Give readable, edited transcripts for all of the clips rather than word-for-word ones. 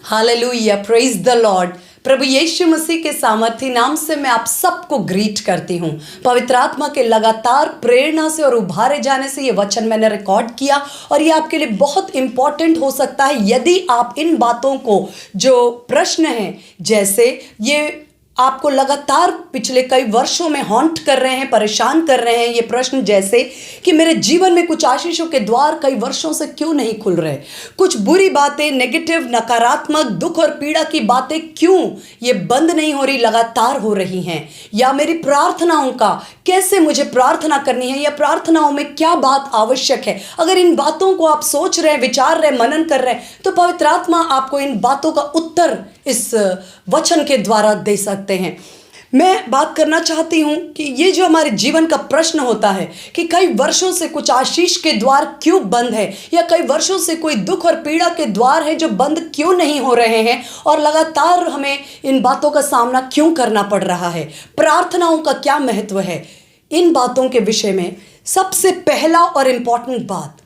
Hallelujah, praise the lord. प्रभु यीशु मसीह के सामर्थी नाम से मैं आप सबको ग्रीट करती हूँ। पवित्र आत्मा के लगातार प्रेरणा से और उभारे जाने से ये वचन मैंने रिकॉर्ड किया और ये आपके लिए बहुत इंपॉर्टेंट हो सकता है यदि आप इन बातों को, जो प्रश्न हैं, जैसे ये आपको लगातार पिछले कई वर्षों में हॉन्ट कर रहे हैं, परेशान कर रहे हैं, ये प्रश्न जैसे कि मेरे जीवन में कुछ आशीषों के द्वार कई वर्षों से क्यों नहीं खुल रहे, कुछ बुरी बातें, नेगेटिव, नकारात्मक, दुख और पीड़ा की बातें क्यों ये बंद नहीं हो रही, लगातार हो रही हैं, या मेरी प्रार्थनाओं का कैसे मुझे प्रार्थना करनी है, या प्रार्थनाओं में क्या बात आवश्यक है। अगर इन बातों को आप सोच रहे हैं, विचार रहे, मनन कर रहे हैं, तो पवित्र आत्मा आपको इन बातों का उत्तर इस वचन के द्वारा दे सकते हैं। मैं बात करना चाहती हूं कि ये जो हमारे जीवन का प्रश्न होता है कि कई वर्षों से कुछ आशीष के द्वार क्यों बंद है, या कई वर्षों से कोई दुख और पीड़ा के द्वार है जो बंद क्यों नहीं हो रहे हैं, और लगातार हमें इन बातों का सामना क्यों करना पड़ रहा है, प्रार्थनाओं का क्या महत्व है। इन बातों के विषय में सबसे पहला और इंपॉर्टेंट बात,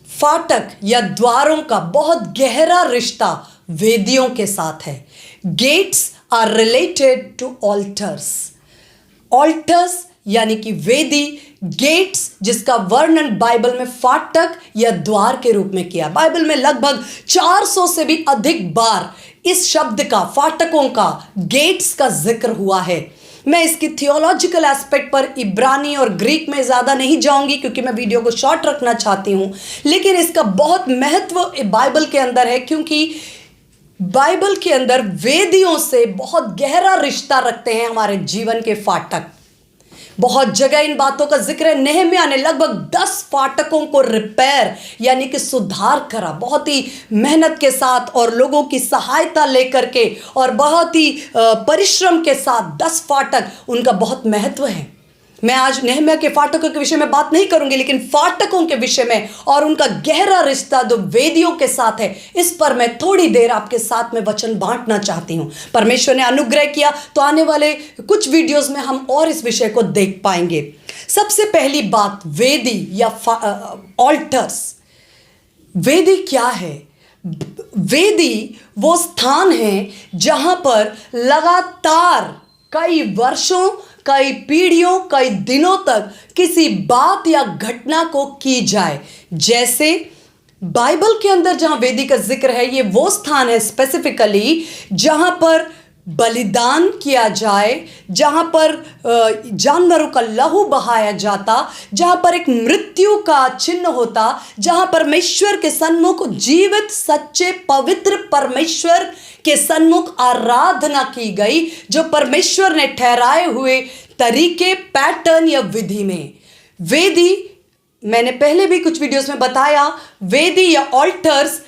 फाटक या द्वारों का बहुत गहरा रिश्ता वेदियों के साथ है। Gates are related to altars. Altars यानी कि वेदी, गेट्स जिसका वर्णन बाइबल में फाटक या द्वार के रूप में किया। बाइबल में लगभग 400 से भी अधिक बार इस शब्द का, फाटकों का, गेट्स का जिक्र हुआ है। मैं इसकी थियोलॉजिकल एस्पेक्ट पर इब्रानी और ग्रीक में ज़्यादा नहीं जाऊंगी क्योंकि मैं वीडियो को शॉर्ट रखना चाहती हूँ, लेकिन इसका बहुत महत्व बाइबल के अंदर है क्योंकि बाइबल के अंदर वेदियों से बहुत गहरा रिश्ता रखते हैं हमारे जीवन के फाटक। बहुत जगह इन बातों का जिक्र है। नेहम्याह ने लगभग 10 फाटकों को रिपेयर यानी कि सुधार करा, बहुत ही मेहनत के साथ और लोगों की सहायता लेकर के और बहुत ही परिश्रम के साथ 10 फाटक, उनका बहुत महत्व है। मैं आज नेहम्याह के फाटकों के विषय में बात नहीं करूंगी, लेकिन फाटकों के विषय में और उनका गहरा रिश्ता जो वेदियों के साथ है, इस पर मैं थोड़ी देर आपके साथ में वचन बांटना चाहती हूं। परमेश्वर ने अनुग्रह किया तो आने वाले कुछ वीडियोस में हम और इस विषय को देख पाएंगे। सबसे पहली बात, वेदी या ऑल्टर्स। वेदी क्या है? वेदी वो स्थान है जहां पर लगातार कई वर्षों, कई पीढ़ियों, कई दिनों तक किसी बात या घटना को की जाए। जैसे बाइबल के अंदर जहां वेदी का जिक्र है, ये वो स्थान है स्पेसिफिकली जहां पर बलिदान किया जाए, जहां पर जानवरों का लहू बहाया जाता, जहां पर एक मृत्यु का चिन्ह होता, जहां परमेश्वर के सन्मुख, जीवित सच्चे पवित्र परमेश्वर के सन्मुख आराधना की गई, जो परमेश्वर ने ठहराए हुए तरीके, पैटर्न या विधि में। वेदी, मैंने पहले भी कुछ वीडियोस में बताया, वेदी या ऑल्टर्स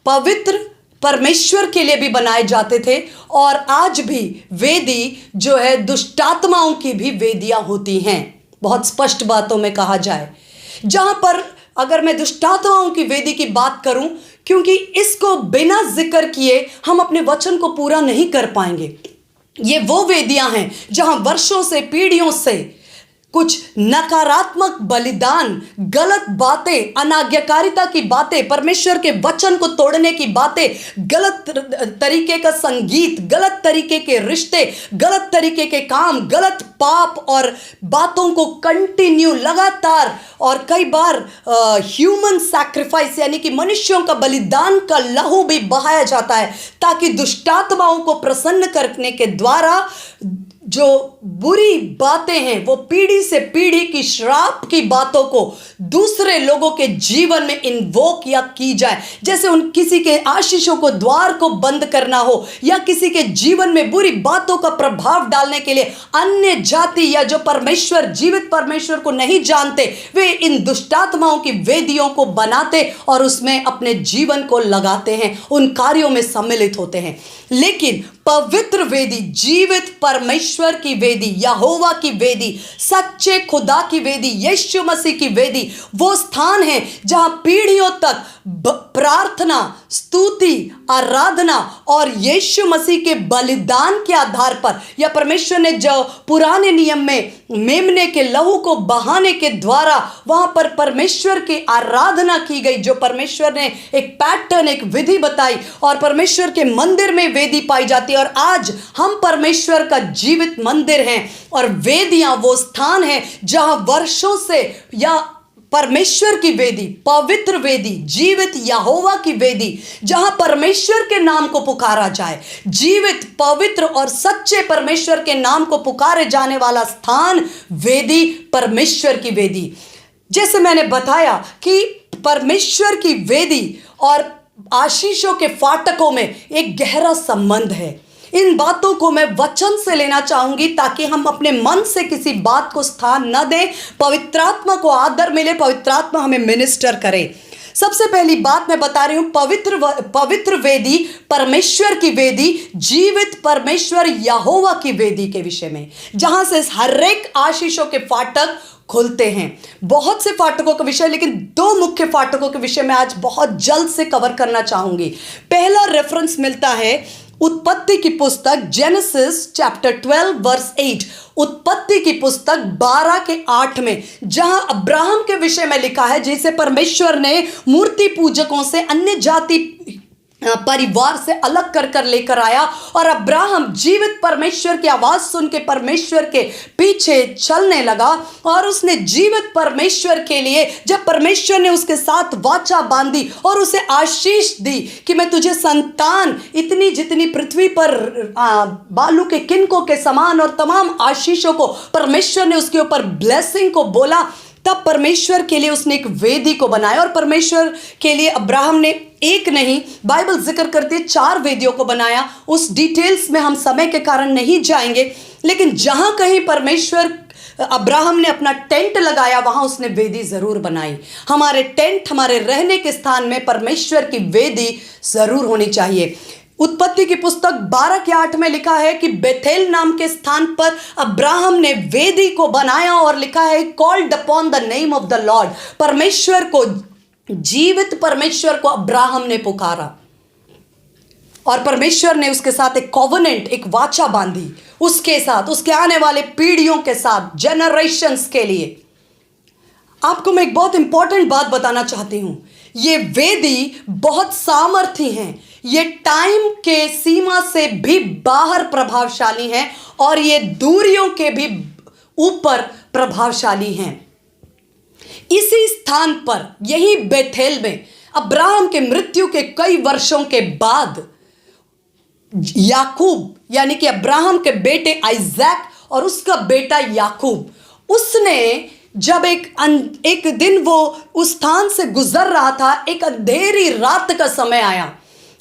पवित्र परमेश्वर के लिए भी बनाए जाते थे, और आज भी वेदी जो है दुष्टात्माओं की भी वेदियां होती हैं। बहुत स्पष्ट बातों में कहा जाए, जहां पर अगर मैं दुष्टात्माओं की वेदी की बात करूं, क्योंकि इसको बिना जिक्र किए हम अपने वचन को पूरा नहीं कर पाएंगे। ये वो वेदियां हैं जहां वर्षों से, पीढ़ियों से कुछ नकारात्मक बलिदान, गलत बातें, अनाज्ञाकारिता की बातें, परमेश्वर के वचन को तोड़ने की बातें, गलत तरीके का संगीत, गलत तरीके के रिश्ते, गलत तरीके के काम, गलत पाप और बातों को कंटिन्यू, लगातार, और कई बार ह्यूमन सैक्रिफाइस यानी कि मनुष्यों का बलिदान का लहू भी बहाया जाता है, ताकि दुष्टात्माओं को प्रसन्न करने के द्वारा जो बुरी बातें हैं, वो पीढ़ी से पीढ़ी की श्राप की बातों को दूसरे लोगों के जीवन में इन्वोक या की जाए। जैसे उन किसी के आशीषों को, द्वार को बंद करना हो, या किसी के जीवन में बुरी बातों का प्रभाव डालने के लिए अन्य जाति या जो परमेश्वर, जीवित परमेश्वर को नहीं जानते, वे इन दुष्टात्माओं की वेदियों को बनाते और उसमें अपने जीवन को लगाते हैं, उन कार्यों में सम्मिलित होते हैं। लेकिन पवित्र वेदी, जीवित परमेश्वर की वेदी, यहोवा की वेदी, सच्चे खुदा की वेदी, यीशु मसीह की वेदी, वो स्थान है जहां पीढ़ियों तक प्रार्थना, स्तुति, आराधना और यीशु मसीह के बलिदान के आधार पर, या परमेश्वर ने जो पुराने नियम में मेमने के लहू को बहाने के द्वारा वहां पर परमेश्वर की आराधना की गई, जो परमेश्वर ने एक पैटर्न, एक विधि बताई, और परमेश्वर के मंदिर में वेदी पाई जाती है। और आज हम परमेश्वर का जीवित मंदिर हैं, और वेदियां वो स्थान है जहां वर्षों से, या परमेश्वर की वेदी, पवित्र वेदी, जीवित यहोवा की वेदी, जहां परमेश्वर के नाम को पुकारा जाए, जीवित, पवित्र और सच्चे परमेश्वर के नाम को पुकारे जाने वाला स्थान, वेदी, परमेश्वर की वेदी। जैसे मैंने बताया कि परमेश्वर की वेदी और आशीषों के फाटकों में एक गहरा संबंध है। इन बातों को मैं वचन से लेना चाहूंगी ताकि हम अपने मन से किसी बात को स्थान न दें, पवित्रात्मा को आदर मिले, पवित्रात्मा हमें मिनिस्टर करे। सबसे पहली बात मैं बता रही हूं, पवित्र वेदी, परमेश्वर की वेदी, जीवित परमेश्वर यहोवा की वेदी के विषय में, जहां से हर एक आशीषों के फाटक खुलते हैं। बहुत से फाटकों का विषय, लेकिन दो मुख्य फाटकों के विषय में आज बहुत जल्द से कवर करना चाहूंगी। पहला रेफरेंस मिलता है उत्पत्ति की पुस्तक, जेनेसिस चैप्टर 12 वर्स 8, उत्पत्ति की पुस्तक 12 के 8 में, जहां अब्राहम के विषय में लिखा है, जिसे परमेश्वर ने मूर्ति पूजकों से, अन्य जाति परिवार से अलग कर कर लेकर आया, और अब्राहम जीवित परमेश्वर की आवाज सुन के परमेश्वर के पीछे चलने लगा, और उसने जीवित परमेश्वर के लिए, जब परमेश्वर ने उसके साथ वाचा बांधी और उसे आशीष दी कि मैं तुझे संतान, इतनी जितनी पृथ्वी पर बालू के किनकों के समान, और तमाम आशीषों को परमेश्वर ने उसके ऊपर ब्लेसिंग को बोला, तब परमेश्वर के लिए उसने एक वेदी को बनाया। और परमेश्वर के लिए अब्राहम ने एक नहीं, बाइबल जिक्र करती है 4 वेदियों को बनाया। उस डिटेल्स में हम समय के कारण नहीं जाएंगे, लेकिन जहां कहीं परमेश्वर, अब्राहम ने अपना टेंट लगाया, वहां उसने वेदी जरूर बनाई। हमारे टेंट, हमारे रहने के स्थान में परमेश्वर की वेदी जरूर होनी चाहिए। उत्पत्ति की पुस्तक 12 के 8 में लिखा है कि बेथेल नाम के स्थान पर अब्राहम ने वेदी को बनाया, और लिखा है called upon the name of the Lord, परमेश्वर को, जीवित परमेश्वर को अब्राहम ने पुकारा, और परमेश्वर ने उसके साथ एक कॉवेनेंट, एक वाचा बांधी, उसके साथ, उसके आने वाले पीढ़ियों के साथ, जनरेशंस के लिए। आपको मैं एक बहुत इंपॉर्टेंट बात बताना चाहती हूं, ये वेदी बहुत सामर्थी हैं, ये टाइम के सीमा से भी बाहर प्रभावशाली हैं, और ये दूरियों के भी ऊपर प्रभावशाली हैं। इसी स्थान पर, यही बेथेल में, अब्राहम के मृत्यु के कई वर्षों के बाद याकूब, यानी कि अब्राहम के बेटे आइजैक और उसका बेटा याकूब, उसने जब एक दिन वो उस स्थान से गुजर रहा था, एक अंधेरी रात का समय आया।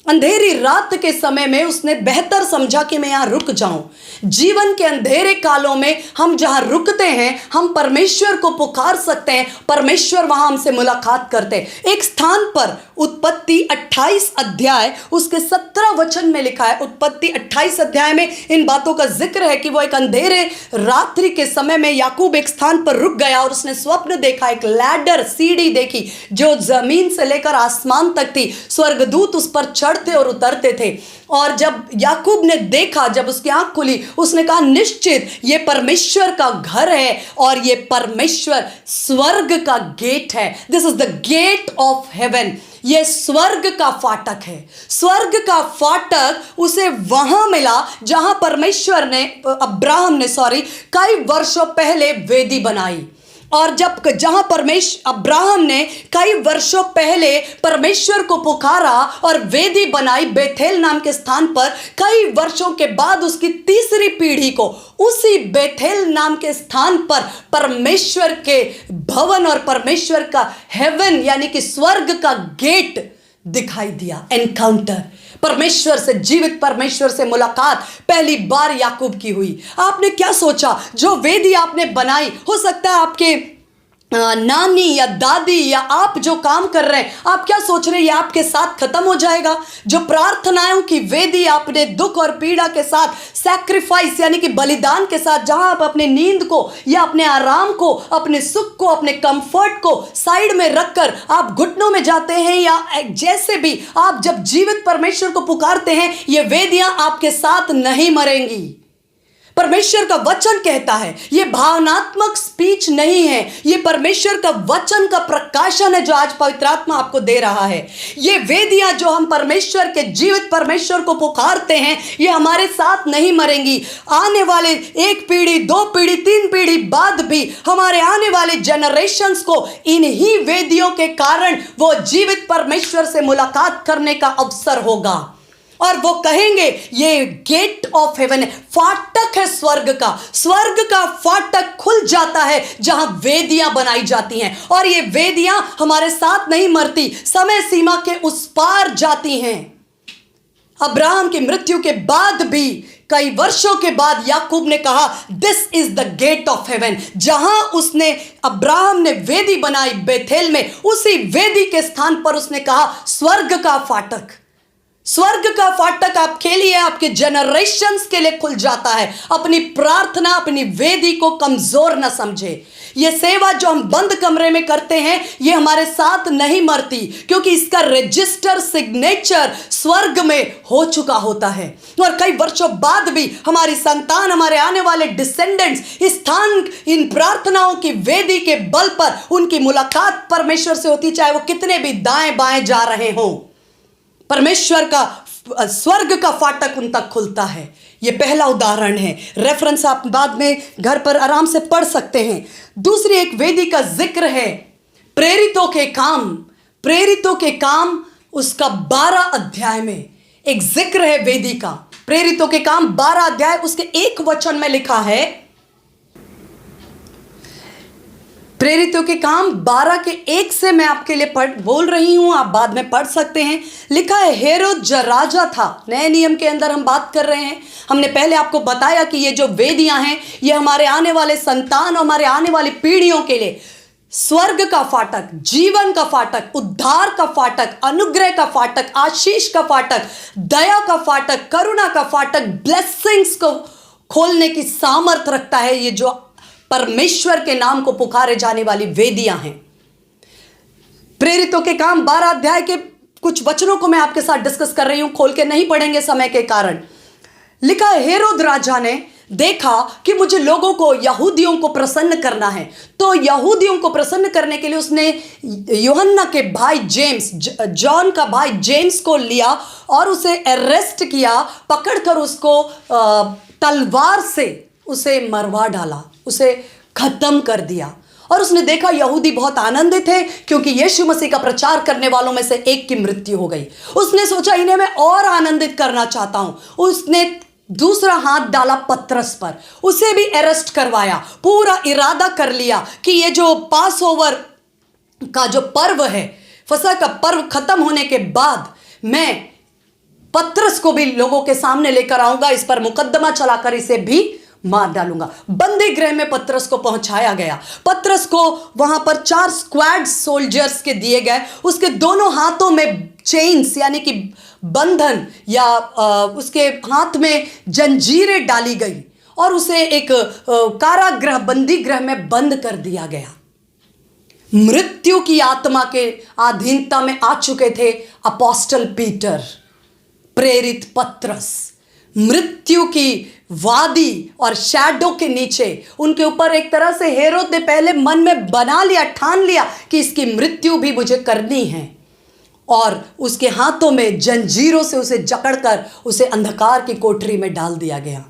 अंधेरी रात के समय में उसने बेहतर समझा कि मैं यहाँ रुक जाऊं। जीवन के अंधेरे कालों में हम जहाँ रुकते हैं, हम परमेश्वर को पुकार सकते हैं, परमेश्वर वहाँ हमसे मुलाकात करते हैं। एक स्थान पर उत्पत्ति 28 अध्याय उसके 17 वचन में लिखा है, उत्पत्ति 28 अध्याय में इन बातों का जिक्र है कि वो एक अंधेरे रात्रि के समय में याकूब एक स्थान पर रुक गया, और उसने स्वप्न देखा, एक लैडर, सीढ़ी देखी जो जमीन से लेकर आसमान तक थी, स्वर्गदूत उस पर चढ़ते और उतरते थे। और जब याकूब ने देखा, जब उसकी आंख खुली, उसने कहा निश्चित ये परमेश्वर का घर है, और ये परमेश्वर स्वर्ग का गेट है। This is the gate of heaven, ये स्वर्ग का फाटक है। स्वर्ग का फाटक उसे वहां मिला जहां परमेश्वर ने, अब्राहम ने कई वर्षों पहले वेदी बनाई। और जहां अब्राहम ने कई वर्षों पहले परमेश्वर को पुकारा और वेदी बनाई बेथेल नाम के स्थान पर, कई वर्षों के बाद उसकी तीसरी पीढ़ी को उसी बेथेल नाम के स्थान पर परमेश्वर के भवन और परमेश्वर का हेवन यानी कि स्वर्ग का गेट दिखाई दिया। एनकाउंटर, परमेश्वर से, जीवित परमेश्वर से मुलाकात पहली बार याकूब की हुई। आपने क्या सोचा? जो वेदी आपने बनाई, हो सकता है आपके नानी या दादी या आप जो काम कर रहे हैं, आप क्या सोच रहे हैं ये आपके साथ खत्म हो जाएगा? जो प्रार्थनाओं की वेदी आपने दुख और पीड़ा के साथ, सैक्रिफाइस यानी कि बलिदान के साथ, जहां आप अपनी नींद को या अपने आराम को, अपने सुख को, अपने कंफर्ट को साइड में रखकर आप घुटनों में जाते हैं, या जैसे भी आप जब जीवित परमेश्वर को पुकारते हैं, ये वेदियां आपके साथ नहीं मरेंगी। परमेश्वर का वचन कहता है, ये भावनात्मक स्पीच नहीं है, ये परमेश्वर का वचन का प्रकाशन है जो आज पवित्र आत्मा आपको दे रहा है। ये वेदियां जो हम परमेश्वर के जीवित परमेश्वर को पुकारते हैं, ये हमारे साथ नहीं मरेंगी। आने वाले 1 पीढ़ी, 2 पीढ़ी, 3 पीढ़ी बाद भी हमारे आने वाले जनरेशंस को इन्हीं वेदियों के कारण वो जीवित परमेश्वर से मुलाकात करने का अवसर होगा, और वो कहेंगे ये गेट ऑफ हेवन है, फाटक है स्वर्ग का फाटक खुल जाता है जहां वेदियां बनाई जाती हैं, और ये वेदियां हमारे साथ नहीं मरती, समय सीमा के उस पार जाती हैं। अब्राहम की मृत्यु के बाद भी कई वर्षों के बाद याकूब ने कहा, this is the gate of heaven. जहां अब्राहम ने वेदी बनाई बेथेल में, उसी वेदी के स्थान पर उसने कहा स्वर्ग का फाटक आपके लिए, आपके जनरेशंस के लिए खुल जाता है। अपनी प्रार्थना, अपनी वेदी को कमजोर न समझे। ये सेवा जो हम बंद कमरे में करते हैं, ये हमारे साथ नहीं मरती, क्योंकि इसका रजिस्टर, सिग्नेचर स्वर्ग में हो चुका होता है, और कई वर्षों बाद भी हमारी संतान, हमारे आने वाले डिसेंडेंट्स इस स्थान, इन प्रार्थनाओं की वेदी के बल पर उनकी मुलाकात परमेश्वर से होती, चाहे वो कितने भी दाएं बाएं जा रहे हों। परमेश्वर का स्वर्ग का फाटक उन तक खुलता है। यह पहला उदाहरण है, रेफरेंस आप बाद में घर पर आराम से पढ़ सकते हैं। दूसरी एक वेदी का जिक्र है, प्रेरितों के काम उसका 12 अध्याय में एक जिक्र है वेदी का। प्रेरितों के काम 12 अध्याय, उसके 1 वचन में लिखा है, प्रेरितों के काम 12 के 1 से मैं आपके लिए बोल रही हूं, आप बाद में पढ़ सकते हैं। लिखा है, हेरोद जो राजा था, नए नियम के अंदर हम बात कर रहे हैं। हमने पहले आपको बताया कि ये जो वेदियां हैं, ये हमारे आने वाले संतान और हमारे आने वाली पीढ़ियों के लिए स्वर्ग का फाटक, जीवन का फाटक, उद्धार का फाटक, अनुग्रह का फाटक, आशीष का फाटक, दया का फाटक, करुणा का फाटक, ब्लेसिंग्स को खोलने की सामर्थ रखता है। ये जो परमेश्वर के नाम को पुकारे जाने वाली वेदियां हैं। प्रेरितों के काम 12 अध्याय के कुछ वचनों को मैं आपके साथ डिस्कस कर रही हूं, खोल के नहीं पढ़ेंगे समय के कारण। लिखा है, हेरोद राजा ने देखा कि मुझे लोगों को, यहूदियों को प्रसन्न करना है, तो यहूदियों को प्रसन्न करने के लिए उसने यूहन्ना के भाई जेम्स, जॉन का भाई जेम्स को लिया और उसे अरेस्ट किया, पकड़कर उसको तलवार से उसे मरवा डाला, उसे खत्म कर दिया। और उसने देखा यहूदी बहुत आनंदित थे, क्योंकि यीशु मसीह का प्रचार करने वालों में से एक की मृत्यु हो गई। उसने सोचा इन्हें मैं और आनंदित करना चाहता हूं। उसने दूसरा हाथ डाला पतरस पर, उसे भी अरेस्ट करवाया। पूरा इरादा कर लिया कि ये जो पास ओवर का जो पर्व है, फसह का पर्व खत्म होने के बाद मैं पतरस को भी लोगों के सामने लेकर आऊंगा, इस पर मुकदमा चलाकर इसे भी मार डालूंगा। बंदी गृह में पतरस को पहुंचाया गया। पतरस को वहां पर 4 स्क्वाड सोल्जर्स के दिए गए। उसके दोनों हाथों में चेन्स यानी कि बंधन, या उसके हाथ में जंजीरें डाली गई और उसे एक कारागृह, बंदी गृह में बंद कर दिया गया। मृत्यु की आत्मा के अधीनता में आ चुके थे अपोस्टल पीटर, प्रेरित पतरस। मृत्यु की वादी और शैडो के नीचे उनके ऊपर एक तरह से हेरोद ने पहले मन में बना लिया, ठान लिया कि इसकी मृत्यु भी मुझे करनी है, और उसके हाथों में जंजीरों से उसे जकड़कर उसे अंधकार की कोठरी में डाल दिया गया।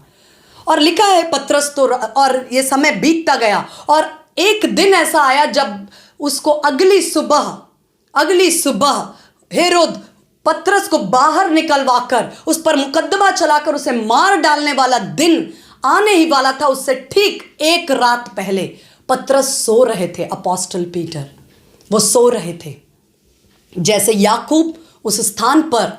और लिखा है पतरस तो, और ये समय बीतता गया, और एक दिन ऐसा आया जब उसको अगली सुबह हेरोद पतरस को बाहर निकलवाकर उस पर मुकदमा चलाकर उसे मार डालने वाला दिन आने ही वाला था। उससे ठीक 1 रात पहले पतरस सो रहे थे, अपोस्टल पीटर वो सो रहे थे। जैसे याकूब उस स्थान पर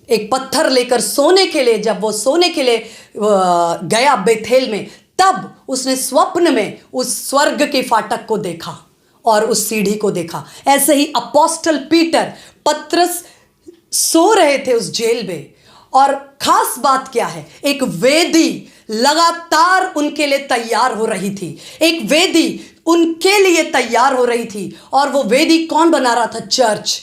एक पत्थर लेकर सोने के लिए, जब वो सोने के लिए गया बेथेल में, तब उसने स्वप्न में उस स्वर्ग के फाटक को देखा। और उस सीढ़ी को देखा। ऐसे ही अपोस्टल पीटर, पतरस सो रहे थे उस जेल में, और खास बात क्या है, एक वेदी लगातार उनके लिए तैयार हो रही थी। एक वेदी उनके लिए तैयार हो रही थी, और वो वेदी कौन बना रहा था? चर्च।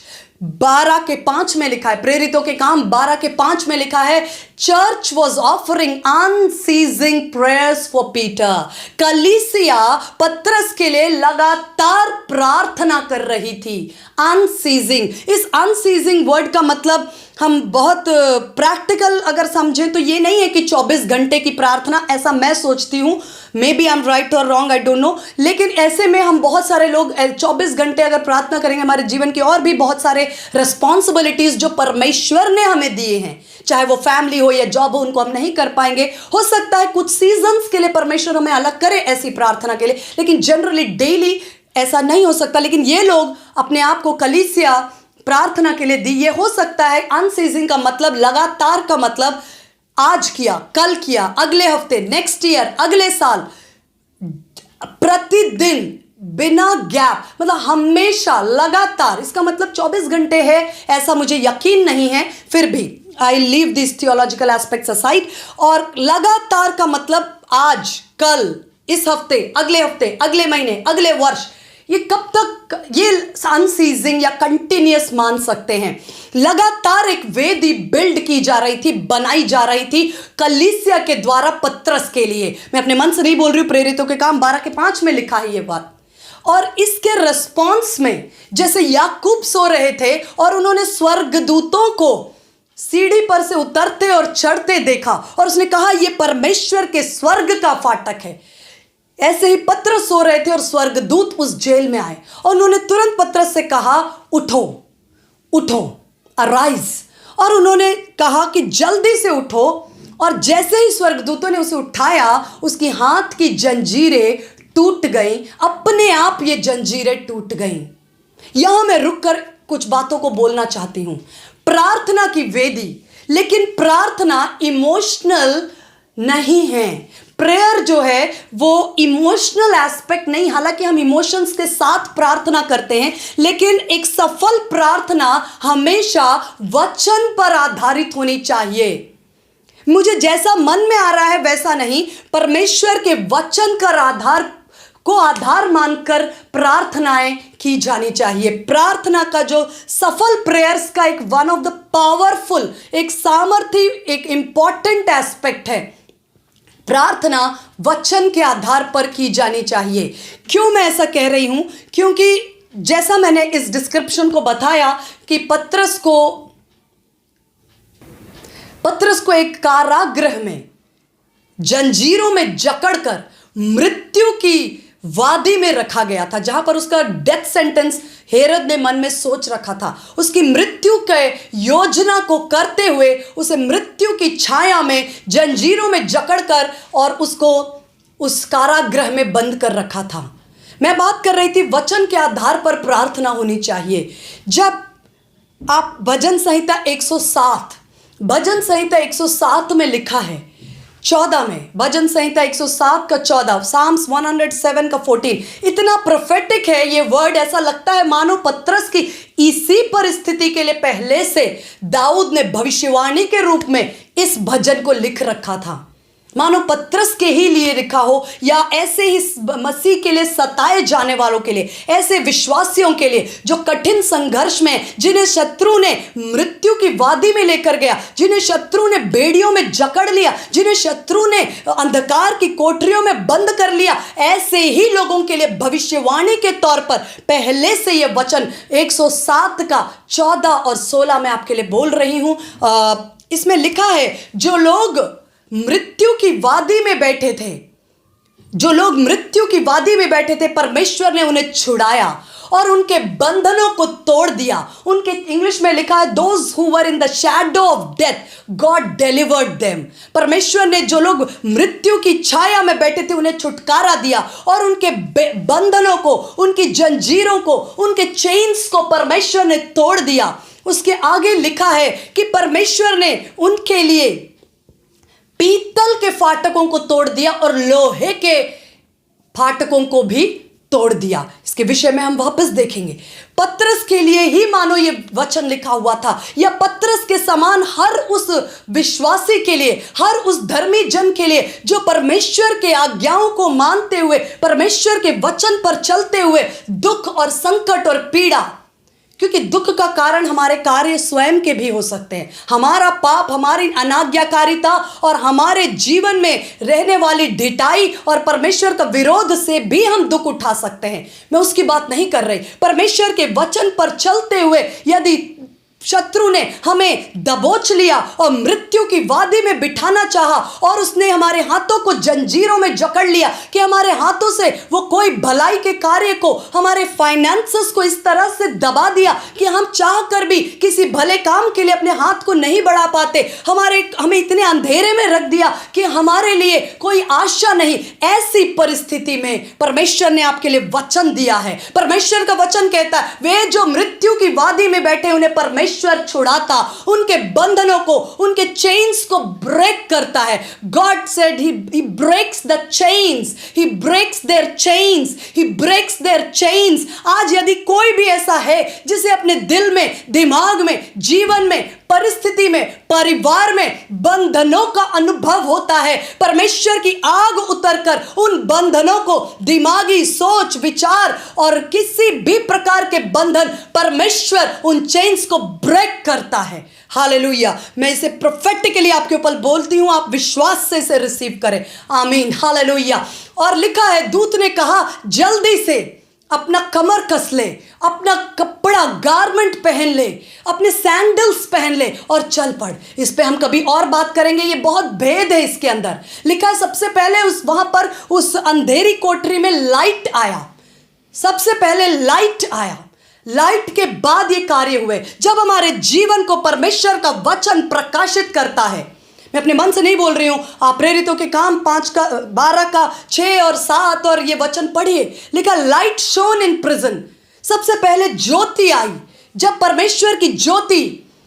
12:5 में लिखा है, प्रेरितों के काम 12:5 में लिखा है, church was offering unceasing prayers for Peter. कलीसिया पतरस के लिए लगातार प्रार्थना कर रही थी। अनसीजिंग, इस अनसीजिंग वर्ड का मतलब हम बहुत प्रैक्टिकल अगर समझें तो ये नहीं है कि 24 घंटे की प्रार्थना, ऐसा मैं सोचती हूँ। Maybe I am right और रॉन्ग, आई डोंट नो, लेकिन ऐसे में हम बहुत सारे लोग 24 घंटे अगर प्रार्थना करेंगे, हमारे जीवन की और भी बहुत सारे रिस्पॉन्सिबिलिटीज जो परमेश्वर ने हमें दिए हैं, चाहे वो फैमिली हो या जॉब हो, उनको हम नहीं कर पाएंगे। हो सकता है कुछ सीजन्स के लिए परमेश्वर हमें अलग करे ऐसी प्रार्थना के लिए, लेकिन जनरली डेली ऐसा नहीं हो सकता। लेकिन ये लोग अपने आप को कलीसिया प्रार्थना के लिए दी। ये हो सकता है अनसीजिंग का मतलब लगातार का मतलब आज किया, कल किया, अगले हफ्ते, नेक्स्ट ईयर, अगले साल, प्रतिदिन, बिना गैप, मतलब हमेशा लगातार। इसका मतलब 24 घंटे है ऐसा मुझे यकीन नहीं है, फिर भी I leave this theological aspects aside. और लगातार का मतलब आज, कल, इस हफ्ते, अगले महीने, अगले वर्ष, ये कब तक ये अनसीजिंग या कंटिन्यूअस मान सकते हैं। लगातार एक वेदी बिल्ड की जा रही थी, बनाई जा रही थी कलीसिया के द्वारा पतरस के लिए। मैं अपने मन से नहीं बोल रही हूँ, प्रेरितों के काम 12:5 में लिखा है ये बात। और इसके रिस्पॉन्स में जैसे याकूब सो रहे थे और उन्होंने स्वर्गदूतों को सीढ़ी पर से उतरते और चढ़ते देखा, और उसने कहा यह परमेश्वर के स्वर्ग का फाटक है। ऐसे ही पतरस सो रहे थे और स्वर्गदूत उस जेल में आए, और उन्होंने तुरंत पतरस से कहा, उठो, उठो, अराइज। और उन्होंने कहा कि जल्दी से उठो। और जैसे ही स्वर्गदूतों ने उसे उठाया, उसकी हाथ की जंजीरें टूट गई, अपने आप ये जंजीरें टूट गई। यहां मैं रुककर कुछ बातों को बोलना चाहती हूं। प्रार्थना की वेदी, लेकिन प्रार्थना इमोशनल नहीं है। प्रेयर जो है वो इमोशनल एस्पेक्ट नहीं, हालांकि हम इमोशंस के साथ प्रार्थना करते हैं, लेकिन एक सफल प्रार्थना हमेशा वचन पर आधारित होनी चाहिए। मुझे जैसा मन में आ रहा है वैसा नहीं, परमेश्वर के वचन का आधार मानकर प्रार्थनाएं की जानी चाहिए। प्रार्थना का जो सफल प्रेयर्स का एक वन ऑफ द पावरफुल, एक सामर्थी, एक इंपॉर्टेंट एस्पेक्ट है, प्रार्थना वचन के आधार पर की जानी चाहिए। क्यों मैं ऐसा कह रही हूं? क्योंकि जैसा मैंने इस डिस्क्रिप्शन को बताया कि पतरस को एक कारागृह में जंजीरों में जकड़कर मृत्यु की वादी में रखा गया था, जहां पर उसका डेथ सेंटेंस हेरोद ने मन में सोच रखा था। उसकी मृत्यु के योजना को करते हुए उसे मृत्यु की छाया में जंजीरों में जकड़कर और उसको उस कारागृह में बंद कर रखा था। मैं बात कर रही थी वचन के आधार पर प्रार्थना होनी चाहिए। जब आप भजन संहिता 107 में लिखा है 14 में, भजन संहिता 107 का 14, साम्स 107 का 14, इतना प्रोफेटिक है ये वर्ड, ऐसा लगता है मानो पतरस की इसी परिस्थिति के लिए पहले से दाऊद ने भविष्यवाणी के रूप में इस भजन को लिख रखा था, मानो पतरस के ही लिए लिखा हो, या ऐसे ही मसीह के लिए सताए जाने वालों के लिए, ऐसे विश्वासियों के लिए जो कठिन संघर्ष में, जिन्हें शत्रु ने मृत्यु की वादी में लेकर गया, जिन्हें शत्रु ने बेड़ियों में जकड़ लिया, जिन्हें शत्रु ने अंधकार की कोठरियों में बंद कर लिया, ऐसे ही लोगों के लिए भविष्यवाणी के तौर पर पहले से यह वचन 107 का 14 और 16 में आपके लिए बोल रही हूं। इसमें लिखा है, जो लोग मृत्यु की वादी में बैठे थे, परमेश्वर ने उन्हें छुड़ाया और उनके बंधनों को तोड़ दिया। उनके इंग्लिश में लिखा है, those who were in the shadow of death God delivered them. परमेश्वर ने जो लोग मृत्यु की छाया में बैठे थे उन्हें छुटकारा दिया, और उनके बंधनों को, उनकी जंजीरों को, उनके चेन्स को परमेश्वर ने तोड़ दिया। उसके आगे लिखा है कि परमेश्वर ने उनके लिए पीतल के फाटकों को तोड़ दिया और लोहे के फाटकों को भी तोड़ दिया। इसके विषय में हम वापस देखेंगे। पतरस के लिए ही मानो ये वचन लिखा हुआ था, या पतरस के समान हर उस विश्वासी के लिए, हर उस धर्मी जन के लिए जो परमेश्वर के आज्ञाओं को मानते हुए, परमेश्वर के वचन पर चलते हुए दुख और संकट और पीड़ा, क्योंकि दुख का कारण हमारे कार्य स्वयं के भी हो सकते हैं, हमारा पाप, हमारी अनाज्ञाकारिता और हमारे जीवन में रहने वाली ढिठाई और परमेश्वर का विरोध से भी हम दुख उठा सकते हैं। मैं उसकी बात नहीं कर रही। परमेश्वर के वचन पर चलते हुए यदि शत्रु ने हमें दबोच लिया और मृत्यु की वादी में बिठाना चाहा, और उसने हमारे हाथों को जंजीरों में जकड़ लिया कि हमारे हाथों से वो कोई भलाई के कार्य को, हमारे फाइनेंसेस को इस तरह से दबा दिया कि हम चाह कर भी किसी भले काम के लिए अपने हाथ को नहीं बढ़ा पाते, हमें इतने अंधेरे में रख दिया कि हमारे लिए कोई आशा नहीं। ऐसी परिस्थिति में परमेश्वर ने आपके लिए वचन दिया है। परमेश्वर का वचन कहता है, वे जो मृत्यु की वादी में बैठे उन्हें परमेश्वर छुड़ाता, उनके बंधनों को, उनके चेन्स को ब्रेक करता है। God said he breaks the chains, he breaks their chains, he breaks their chains. आज यदि कोई भी ऐसा है जिसे अपने दिल में, दिमाग में, जीवन में, परिस्थिति में, परिवार में बंधनों का अनुभव होता है, परमेश्वर की आग उतरकर उन बंधनों को, दिमागी सोच विचार और किसी भी प्रकार के बंधन, परमेश्वर उन चेन्स को ब्रेक करता है। हालेलुया। मैं इसे प्रोफेटिकली आपके ऊपर बोलती हूं, आप विश्वास से इसे रिसीव करें। आमीन। हालेलुया। और लिखा है, दूत ने कहा, जल्दी से अपना कमर कस ले, अपना कपड़ा गारमेंट पहन ले, अपने सैंडल्स पहन ले और चल पड़। इस पे हम कभी और बात करेंगे, ये बहुत भेद है इसके अंदर। लिखा है, सबसे पहले वहां पर उस अंधेरी कोठरी में लाइट आया। सबसे पहले लाइट आया, लाइट के बाद ये कार्य हुए। जब हमारे जीवन को परमेश्वर का वचन प्रकाशित करता है, मैं अपने मन से नहीं बोल रही हूं, आप प्रेरितों के काम 5:12 का 6 और 7 और ये वचन पढ़िए। लिखा, लाइट शोन इन प्रिजन। सबसे पहले ज्योति आई। जब परमेश्वर की ज्योति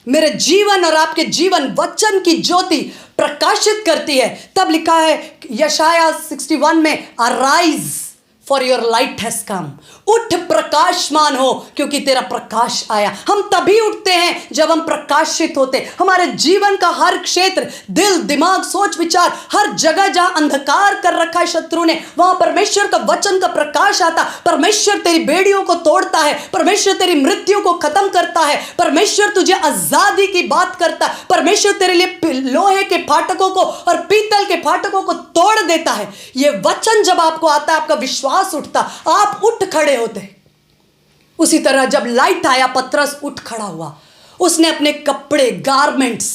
मेरे जीवन और आपके जीवन, वचन की ज्योति प्रकाशित करती है, तब लिखा है यशाया 61 में, arise for your light has come. उठ, प्रकाशमान हो, क्योंकि तेरा प्रकाश आया। हम तभी उठते हैं जब हम प्रकाशित होते। हमारे जीवन का हर क्षेत्र, दिल, दिमाग, सोच विचार, हर जगह जहां अंधकार कर रखा है शत्रु ने, वहां परमेश्वर का वचन का प्रकाश आता। परमेश्वर तेरी बेड़ियों को तोड़ता है, परमेश्वर तेरी मृत्यु को खत्म करता है, परमेश्वर तुझे आजादी की बात करता है, परमेश्वर तेरे लिए लोहे के फाटकों को और पीतल के फाटकों को तोड़ देता है। यह वचन जब आपको आता है, आपका विश्वास उठता, आप उठ खड़े होते। उसी तरह जब लाइट आया, पतरस उठ खड़ा हुआ। उसने अपने कपड़े, गारमेंट्स,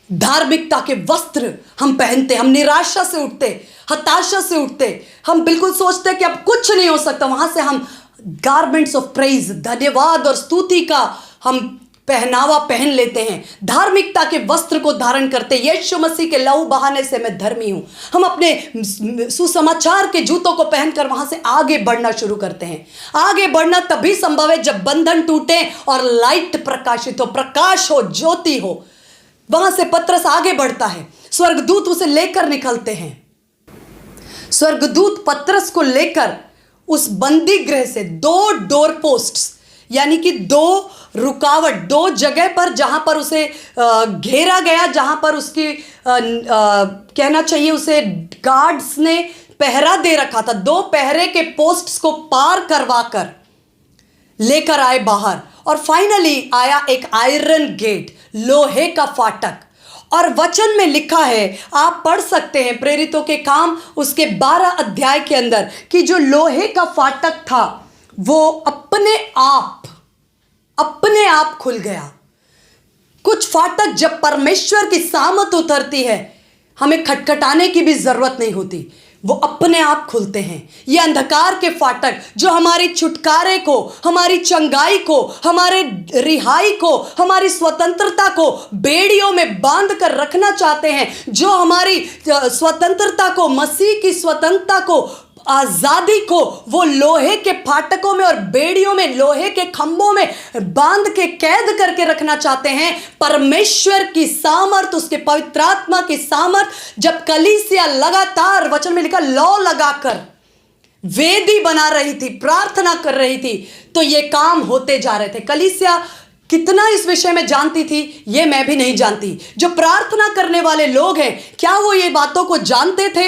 धार्मिकता के वस्त्र हम पहनते, हम निराशा से उठते, हताशा से उठते, हम बिल्कुल सोचते कि अब कुछ नहीं हो सकता। वहां से हम गारमेंट्स ऑफ प्रेज, धन्यवाद और स्तुति का हम पहनावा पहन लेते हैं, धार्मिकता के वस्त्र को धारण करते। यीशु मसीह के लहू बहाने से मैं धर्मी हूं। हम अपने सुसमाचार के जूतों को पहनकर वहां से आगे बढ़ना शुरू करते हैं। आगे बढ़ना तभी संभव है जब बंधन टूटे और लाइट प्रकाशित हो, प्रकाश हो, ज्योति हो। वहां से पतरस आगे बढ़ता है, स्वर्गदूत उसे लेकर निकलते हैं। स्वर्गदूत पतरस को लेकर उस बंदी गृह से 2 डोर पोस्ट्स, यानी कि 2 रुकावट, 2 जगह पर जहां पर उसे घेरा गया, जहां पर उसकी कहना चाहिए उसे गार्ड्स ने पहरा दे रखा था, 2 पहरे के पोस्ट्स को पार करवा कर लेकर आए बाहर। और फाइनली आया एक आयरन गेट, लोहे का फाटक। और वचन में लिखा है, आप पढ़ सकते हैं प्रेरितों के काम उसके 12 अध्याय के अंदर, कि जो लोहे का फाटक था वो अपने आप खुल गया। कुछ फाटक जब परमेश्वर की सामत उतरती है, हमें खटखटाने की भी जरूरत नहीं होती, वो अपने आप खुलते हैं। ये अंधकार के फाटक जो हमारी छुटकारे को, हमारी चंगाई को, हमारे रिहाई को, हमारी स्वतंत्रता को बेड़ियों में बांध कर रखना चाहते हैं, जो हमारी स्वतंत्रता को, मसीह की स्वतंत्रता को, आजादी को वो लोहे के फाटकों में और बेड़ियों में, लोहे के खंभों में बांध के कैद करके रखना चाहते हैं। परमेश्वर की सामर्थ, उसके पवित्र आत्मा की सामर्थ, जब कलीसिया लगातार, वचन में लिखा, लौ लगाकर वेदी बना रही थी, प्रार्थना कर रही थी, तो ये काम होते जा रहे थे। कलीसिया कितना इस विषय में जानती थी ये मैं भी नहीं जानती। जो प्रार्थना करने वाले लोग हैं, क्या वो ये बातों को जानते थे?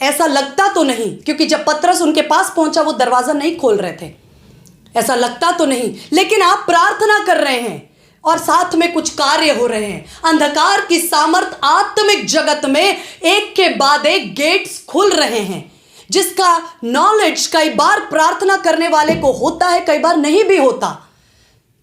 ऐसा लगता तो नहीं, क्योंकि जब पतरस उनके पास पहुंचा वो दरवाजा नहीं खोल रहे थे, ऐसा लगता तो नहीं। लेकिन आप प्रार्थना कर रहे हैं और साथ में कुछ कार्य हो रहे हैं। अंधकार की सामर्थ आत्मिक जगत में एक के बाद एक गेट्स खुल रहे हैं, जिसका नॉलेज कई बार प्रार्थना करने वाले को होता है, कई बार नहीं भी होता।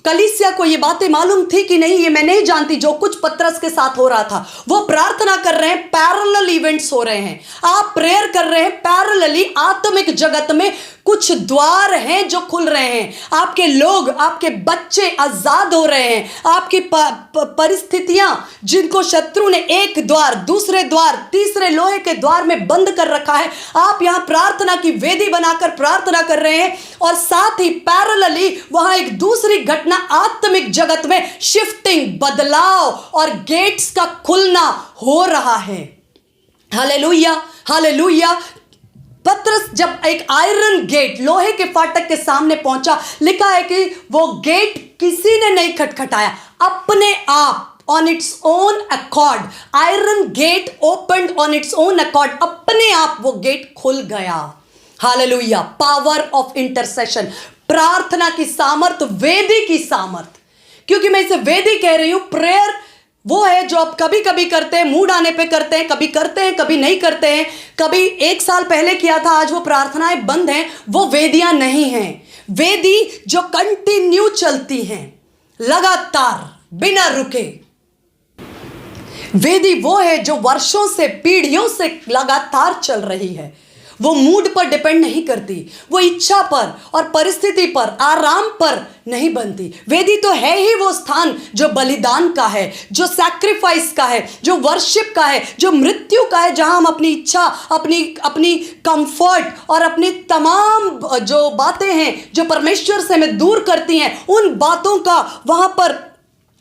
कलीसिया को ये बातें मालूम थी कि नहीं, ये मैं नहीं जानती। जो कुछ पतरस के साथ हो रहा था, वो प्रार्थना कर रहे हैं, पैरेलल इवेंट्स हो रहे हैं। आप प्रेयर कर रहे हैं, पैरेलली आत्मिक जगत में कुछ द्वार हैं जो खुल रहे हैं। आपके लोग, आपके बच्चे आजाद हो रहे हैं। आपकी परिस्थितियां जिनको शत्रु ने एक द्वार, दूसरे द्वार, तीसरे लोहे के द्वार में बंद कर रखा है, आप यहां प्रार्थना की वेदी बनाकर प्रार्थना कर रहे हैं, और साथ ही पैरेलली वहां एक दूसरी घटना आत्मिक जगत में शिफ्टिंग, बदलाव और गेट्स का खुलना हो रहा है। Hallelujah, hallelujah. पतरस जब एक आयरन गेट, लोहे के फाटक के सामने पहुंचा, लिखा है कि वो गेट किसी ने नहीं खटखटाया, अपने आप, on its own accord, iron gate opened on its own accord, अपने आप वो गेट खुल गया। हालेलुया। पावर ऑफ इंटरसेशन, प्रार्थना की सामर्थ, वेदी की सामर्थ। क्योंकि मैं इसे वेदी कह रही हूं, प्रेयर वो है जो आप कभी कभी करते हैं, मूड आने पे करते हैं, कभी नहीं करते हैं, कभी एक साल पहले किया था, आज वो प्रार्थनाएं बंद हैं। वो वेदियां नहीं हैं। वेदी जो कंटिन्यू चलती हैं, लगातार, बिना रुके। वेदी वो है जो वर्षों से, पीढ़ियों से लगातार चल रही है। वो मूड पर डिपेंड नहीं करती, वो इच्छा पर और परिस्थिति पर, आराम पर नहीं बनती। वेदी तो है ही वो स्थान जो बलिदान का है, जो सैक्रिफाइस का है, जो वर्शिप का है, जो मृत्यु का है, जहां हम अपनी इच्छा, अपनी कंफर्ट और अपनी तमाम जो बातें हैं जो परमेश्वर से हमें दूर करती हैं, उन बातों का वहां पर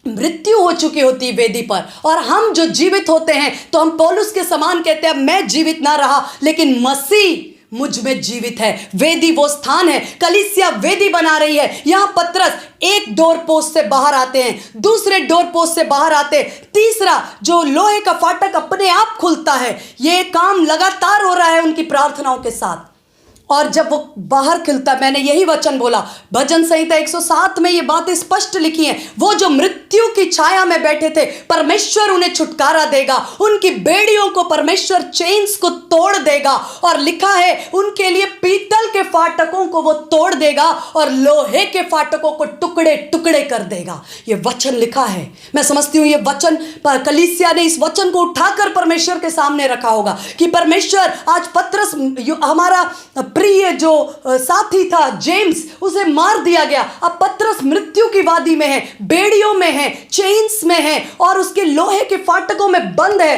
मृत्यु हो चुकी होती है वेदी पर। और हम जो जीवित होते हैं, तो हम पौलुस के समान कहते हैं, मैं जीवित ना रहा लेकिन मसीह मुझ में जीवित है। वेदी वो स्थान है। कलीसिया वेदी बना रही है। यहां पतरस एक डोर पोस्ट से बाहर आते हैं, दूसरे डोर पोस्ट से बाहर आते हैं, तीसरा जो लोहे का फाटक अपने आप खुलता है। यह काम लगातार हो रहा है उनकी प्रार्थनाओं के साथ। और जब वो बाहर खिलता, मैंने यही वचन बोला, भजन संहिता 107 में ये बातें स्पष्ट लिखी हैं। वो जो मृत्यु की छाया में बैठे थे, परमेश्वर उन्हें छुटकारा देगा, उनकी बेड़ियों को परमेश्वर चेन्स को तोड़ देगा। और लिखा है उनके लिए पीतल के फाटकों को वो तोड़ देगा और लोहे के फाटकों को टुकड़े टुकड़े कर देगा। ये वचन लिखा है। मैं समझती हूँ ये वचन, कलीसिया ने इस वचन को उठाकर परमेश्वर के सामने रखा होगा कि परमेश्वर, आज पतरस हमारा प्रिय जो साथी था जेम्स, उसे मार दिया गया। अब पतरस मृत्यु की वादी में है, बेड़ियों में है, चेन्स में है और उसके लोहे के फाटकों में बंद है।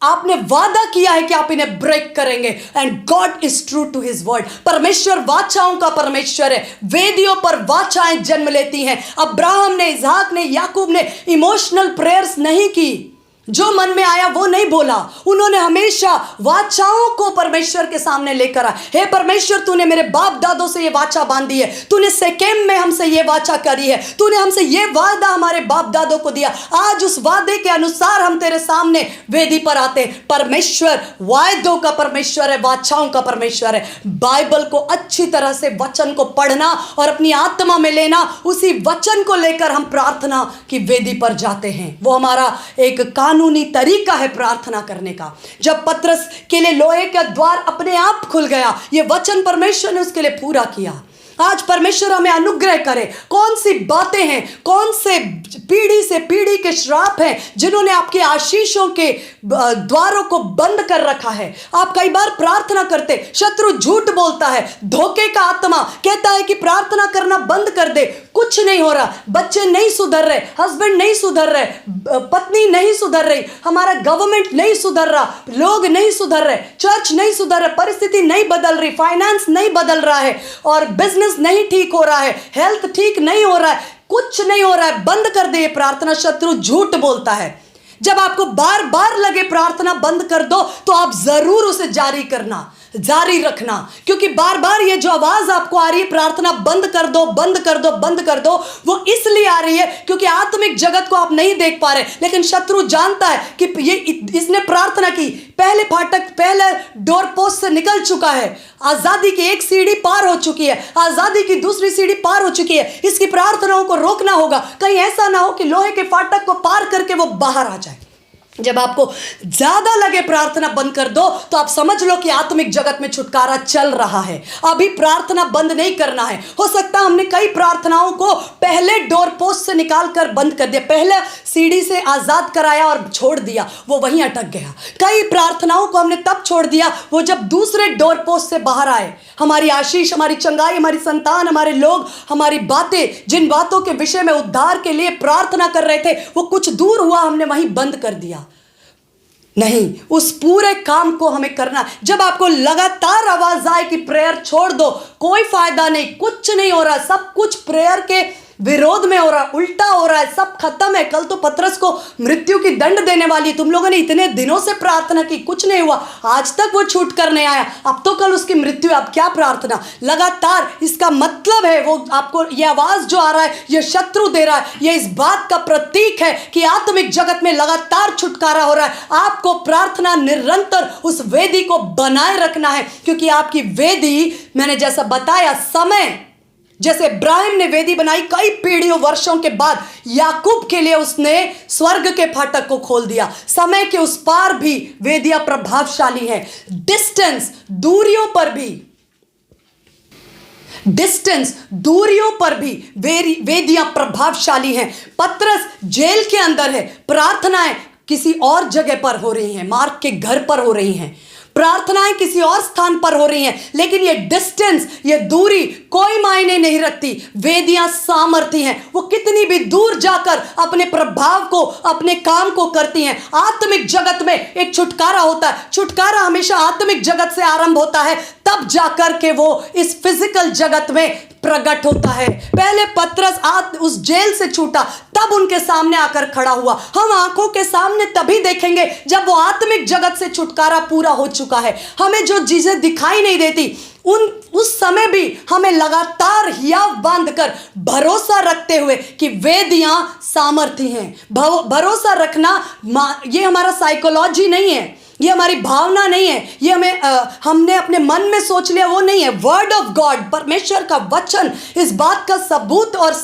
आपने वादा किया है कि आप इन्हें ब्रेक करेंगे, and God is true to his word. परमेश्वर वाचाओं का परमेश्वर है। वेदियों पर वाचाएं जन्म लेती हैं। अब्राहम ने, इसहाक ने, याकूब ने इमोशनल प्रेयर्स नहीं की, जो मन में आया वो नहीं बोला। उन्होंने हमेशा वाचाओं को परमेश्वर के सामने लेकर आया। हे परमेश्वर, तूने मेरे बाप दादों से ये वाचा बांधी है, तूने सेकेम में हमसे ये वाचा करी है, तूने हमसे ये वादा हमारे बाप दादों को दिया। आज उस वादे के अनुसार हम तेरे सामने वेदी पर आते हैं। परमेश्वर वायदों का परमेश्वर है, वाचाओं का परमेश्वर है। बाइबल को अच्छी तरह से, वचन को पढ़ना और अपनी आत्मा में लेना, उसी वचन को लेकर हम प्रार्थना की वेदी पर जाते हैं। वो हमारा एक कानूनी तरीका है प्रार्थना करने का। जब पतरस के लिए लोहे का द्वार अपने आप खुल गया, यह वचन परमेश्वर ने उसके लिए पूरा किया। आज परमेश्वर हमें अनुग्रह करे। कौन सी बातें हैं, कौन से पीढ़ी से पीढ़ी के श्राप हैं जिन्होंने आपके आशीषों के द्वारों को बंद कर रखा है। आप कई बार प्रार्थना करते, शत्रु झूठ बोलता है, धोखे का आत्मा कहता है कि प्रार्थना करना बंद कर दे, कुछ नहीं हो रहा, बच्चे नहीं सुधर रहे, हस्बैंड नहीं सुधर रहे, पत्नी नहीं सुधर रही, हमारा गवर्नमेंट नहीं सुधर रहा, लोग नहीं सुधर रहे, चर्च नहीं सुधर रहे, परिस्थिति नहीं बदल रही, फाइनेंस नहीं बदल रहा है, और बिजनेस नहीं ठीक हो रहा है, हेल्थ ठीक नहीं हो रहा है, कुछ नहीं हो रहा है, बंद कर दे प्रार्थना। शत्रु झूठ बोलता है। जब आपको बार बार लगे प्रार्थना बंद कर दो, तो आप जरूर उसे जारी करना। जारी रखना, क्योंकि बार बार ये जो आवाज आपको आ रही है प्रार्थना बंद कर दो, बंद कर दो, बंद कर दो, वो इसलिए आ रही है क्योंकि आत्मिक जगत को आप नहीं देख पा रहे। लेकिन शत्रु जानता है कि ये इसने प्रार्थना की, पहले फाटक, पहले डोर पोस्ट से निकल चुका है, आजादी की एक सीढ़ी पार हो चुकी है, आजादी की दूसरी सीढ़ी पार हो चुकी है, इसकी प्रार्थनाओं को रोकना होगा। कहीं ऐसा ना हो कि लोहे के फाटक को पार करके वो बाहर आ जाए। जब आपको ज्यादा लगे प्रार्थना बंद कर दो, तो आप समझ लो कि आत्मिक जगत में छुटकारा चल रहा है। अभी प्रार्थना बंद नहीं करना है। हो सकता है हमने कई प्रार्थनाओं को पहले डोर पोस्ट से निकाल कर बंद कर दिया, पहले सीढ़ी से आजाद कराया और छोड़ दिया, वो वहीं अटक गया। कई प्रार्थनाओं को हमने तब छोड़ दिया वो जब दूसरे डोर पोस्ट से बाहर आए। हमारी आशीष, हमारी चंगाई, हमारी संतान, हमारे लोग, हमारी बातें, जिन बातों के विषय में उद्धार के लिए प्रार्थना कर रहे थे, वो कुछ दूर हुआ, हमने वहीं बंद कर दिया। नहीं, उस पूरे काम को हमें करना। जब आपको लगातार आवाज आए कि प्रेयर छोड़ दो, कोई फायदा नहीं, कुछ नहीं हो रहा, सब कुछ प्रेयर के विरोध में हो रहा, उल्टा हो रहा है, सब खत्म है, कल तो पतरस को मृत्यु की दंड देने वाली, तुम लोगों ने इतने दिनों से प्रार्थना की, कुछ नहीं हुआ, आज तक वो छूट कर नहीं आया, अब तो कल उसकी मृत्यु, अब क्या प्रार्थना। लगातार, इसका मतलब है वो आपको ये आवाज जो आ रहा है, ये शत्रु दे रहा है, ये इस बात का प्रतीक है कि आत्मिक जगत में लगातार छुटकारा हो रहा है। आपको प्रार्थना निरंतर उस वेदी को बनाए रखना है, क्योंकि आपकी वेदी, मैंने जैसा बताया, समय, जैसे इब्राहिम ने वेदी बनाई, कई पीढ़ियों वर्षों के बाद याकूब के लिए उसने स्वर्ग के फाटक को खोल दिया। समय के उस पार भी वेदियां प्रभावशाली है। दूरियों पर भी वेदियां प्रभावशाली हैं। पतरस जेल के अंदर है, प्रार्थनाएं किसी और जगह पर हो रही हैं, मार्क के घर पर हो रही हैं, प्रार्थनाएं किसी और स्थान पर हो रही हैं, लेकिन ये डिस्टेंस, ये दूरी कोई मायने नहीं रखती। वेदियां सामर्थी हैं, वो कितनी भी दूर जाकर अपने प्रभाव को, अपने काम को करती हैं। आत्मिक जगत में एक छुटकारा होता है। छुटकारा हमेशा आत्मिक जगत से आरंभ होता है, तब जाकर के वो इस फिजिकल जगत में प्रकट होता है। पहले पतरस उस जेल से छूटा, तब उनके सामने आकर खड़ा हुआ। हम आंखों के सामने तभी देखेंगे जब वो आत्मिक जगत से छुटकारा पूरा हो चुका है। हमें जो चीजें दिखाई नहीं देती, उस समय भी हमें लगातार हियाव बांधकर भरोसा रखते हुए कि वेदियां सामर्थी हैं। भरोसा रखना ये हमारा साइकोलॉजी नहीं है, ये हमारी भावना नहीं है, ये हमने अपने मन में सोच लिया, वो नहीं है। वर्ड ऑफ गॉड, परमेश्वर का वचन, इस बात का सबूत और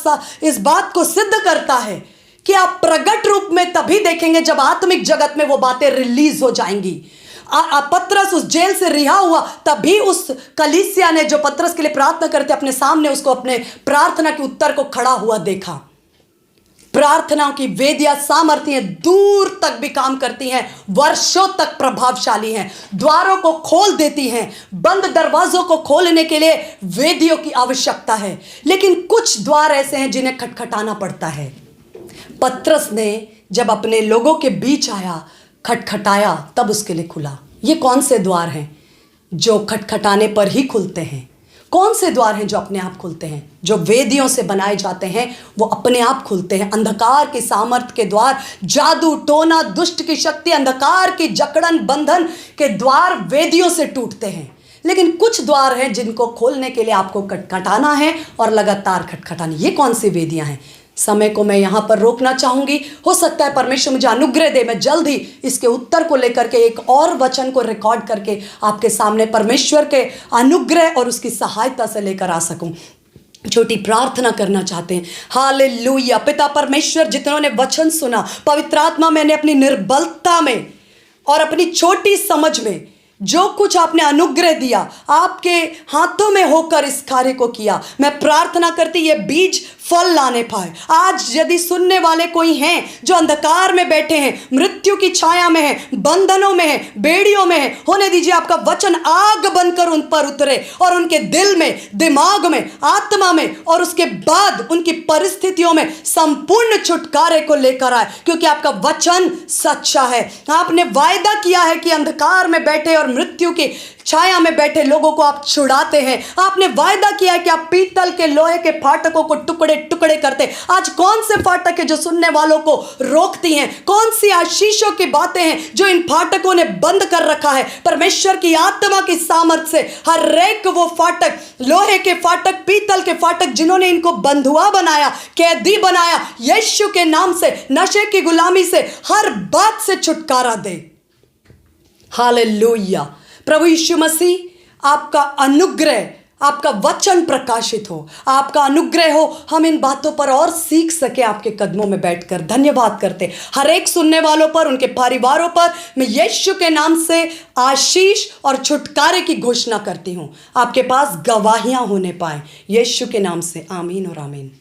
इस बात को सिद्ध करता है कि आप प्रगट रूप में तभी देखेंगे जब आत्मिक जगत में वो बातें रिलीज हो जाएंगी। पतरस उस जेल से रिहा हुआ, तभी उस कलीसिया ने जो पतरस के लिए प्रार्थना करते अपने सामने उसको अपने प्रार्थना के उत्तर को खड़ा हुआ देखा। प्रार्थनाओं की वेदियां सामर्थी हैं, दूर तक भी काम करती हैं, वर्षों तक प्रभावशाली हैं, द्वारों को खोल देती हैं। बंद दरवाजों को खोलने के लिए वेदियों की आवश्यकता है, लेकिन कुछ द्वार ऐसे हैं जिन्हें खटखटाना पड़ता है। पतरस ने जब अपने लोगों के बीच आया, खटखटाया, तब उसके लिए खुला। ये कौन से द्वार हैं जो खटखटाने पर ही खुलते हैं? कौन से द्वार हैं जो अपने आप खुलते हैं? जो वेदियों से बनाए जाते हैं वो अपने आप खुलते हैं। अंधकार के सामर्थ के द्वार, जादू टोना, दुष्ट की शक्ति, अंधकार की जकड़न बंधन के द्वार वेदियों से टूटते हैं। लेकिन कुछ द्वार हैं जिनको खोलने के लिए आपको खटखटाना है और लगातार खटखटानी। ये कौन सी वेदियां हैं? समय को मैं यहाँ पर रोकना चाहूँगी। हो सकता है परमेश्वर मुझे अनुग्रह दे, मैं जल्द ही इसके उत्तर को लेकर के एक और वचन को रिकॉर्ड करके आपके सामने परमेश्वर के अनुग्रह और उसकी सहायता से लेकर आ सकूँ। छोटी प्रार्थना करना चाहते हैं। हालेलुया। पिता परमेश्वर, जितनों ने वचन सुना, पवित्र आत्मा, मैंने अपनी निर्बलता में और अपनी छोटी समझ में जो कुछ आपने अनुग्रह दिया, आपके हाथों में होकर इस कार्य को किया। मैं प्रार्थना करती ये बीज फल लाने पाए। आज यदि सुनने वाले कोई हैं जो अंधकार में बैठे हैं, मृत्यु की छाया में हैं, बंधनों में हैं, बेड़ियों में हैं, होने दीजिए आपका वचन आग बनकर उन पर उतरे और उनके दिल में, दिमाग में, आत्मा में और उसके बाद उनकी परिस्थितियों में संपूर्ण छुटकारे को लेकर आए, क्योंकि आपका वचन सच्चा है। आपने वायदा किया है कि अंधकार में बैठे और मृत्यु की छाया में बैठे लोगों को आप छुड़ाते हैं। आपने वायदा किया है कि आप पीतल के, लोहे के फाटकों को टुकड़े टुकड़े करते। आज कौन से फाटक है जो सुनने वालों को रोकती हैं? कौन सी आशीषों की बातें हैं जो इन फाटकों ने बंद कर रखा है? परमेश्वर की आत्मा की सामर्थ से हर एक वो फाटक, लोहे के फाटक, पीतल के फाटक जिन्होंने इनको बंधुआ बनाया, कैदी बनाया, यीशु के नाम से नशे की गुलामी से, हर बात से छुटकारा दे। हालेलुया। प्रभु यीशु मसीह आपका अनुग्रह, आपका वचन प्रकाशित हो, आपका अनुग्रह हो, हम इन बातों पर और सीख सके आपके कदमों में बैठकर। धन्यवाद करते हर एक सुनने वालों पर, उनके परिवारों पर मैं यीशु के नाम से आशीष और छुटकारे की घोषणा करती हूँ। आपके पास गवाहियां होने पाए, यीशु के नाम से आमीन और आमीन।